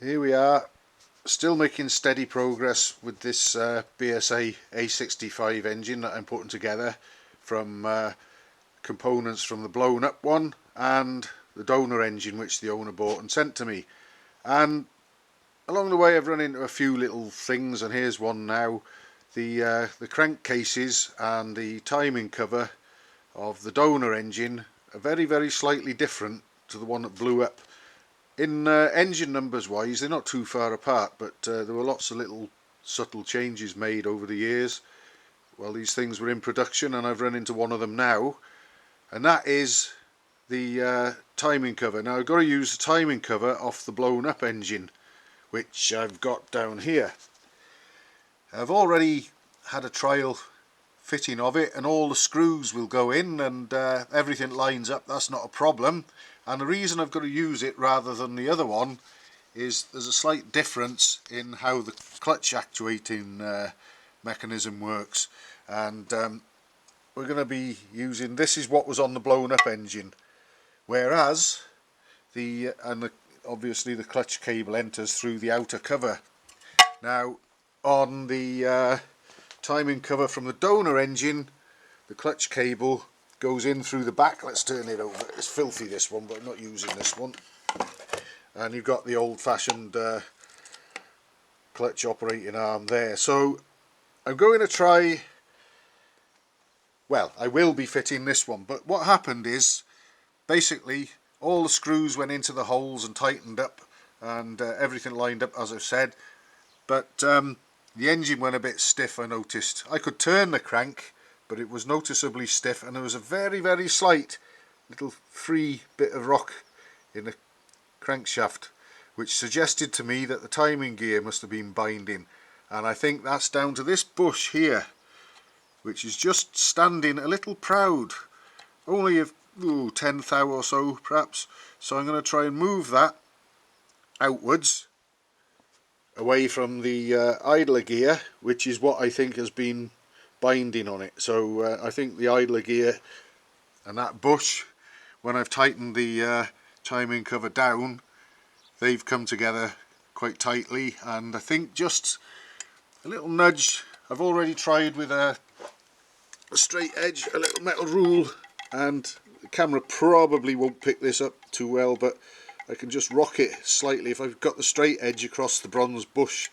Here we are, still making steady progress with this BSA A65 engine that I'm putting together from components from the blown up one and the donor engine which the owner bought and sent to me. And along the way I've run into a few little things, and here's one now. The crankcases and the timing cover of the donor engine are very slightly different to the one that blew up. In engine numbers wise they're not too far apart, but there were lots of little subtle changes made over the years while these things were in production, and I've run into one of them now, and that is the timing cover. Now I've got to use the timing cover off the blown up engine, which I've got down here. I've already had a trial fitting of it, and all the screws will go in and everything lines up. That's not a problem. And the reason I've got to use it rather than the other one is there's a slight difference in how the clutch actuating mechanism works, and we're going to be using, this is what was on the blown up engine, whereas obviously the clutch cable enters through the outer cover. Now on the timing cover from the donor engine, the clutch cable goes in through the back. Let's turn it over. It's filthy, this one, but I'm not using this one. And you've got the old-fashioned clutch operating arm there. So I'm going to try, well, I will be fitting this one, but what happened is basically all the screws went into the holes and tightened up, and everything lined up as I've said, but the engine went a bit stiff. I noticed I could turn the crank, but it was noticeably stiff, and there was a very slight little free bit of rock in the crankshaft, which suggested to me that the timing gear must have been binding, and I think that's down to this bush here, which is just standing a little proud, only a 10 thou or so perhaps. So I'm going to try and move that outwards away from the idler gear, which is what I think has been binding on it. So I think the idler gear and that bush, when I've tightened the timing cover down, they've come together quite tightly, and I think just a little nudge. I've already tried with a straight edge, a little metal rule, and the camera probably won't pick this up too well, but I can just rock it slightly. If I've got the straight edge across the bronze bush,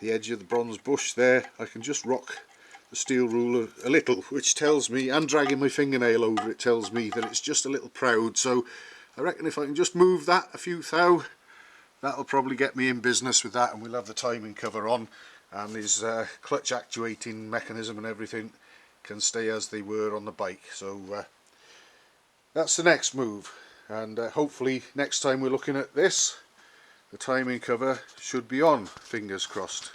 the edge of the bronze bush there, I can just rock the steel rule a little, which tells me, and dragging my fingernail over it tells me that it's just a little proud. So I reckon if I can just move that a few thou, that'll probably get me in business with that, and we'll have the timing cover on, and his clutch actuating mechanism and everything can stay as they were on the bike. So that's the next move, and hopefully next time we're looking at this, the timing cover should be on, fingers crossed.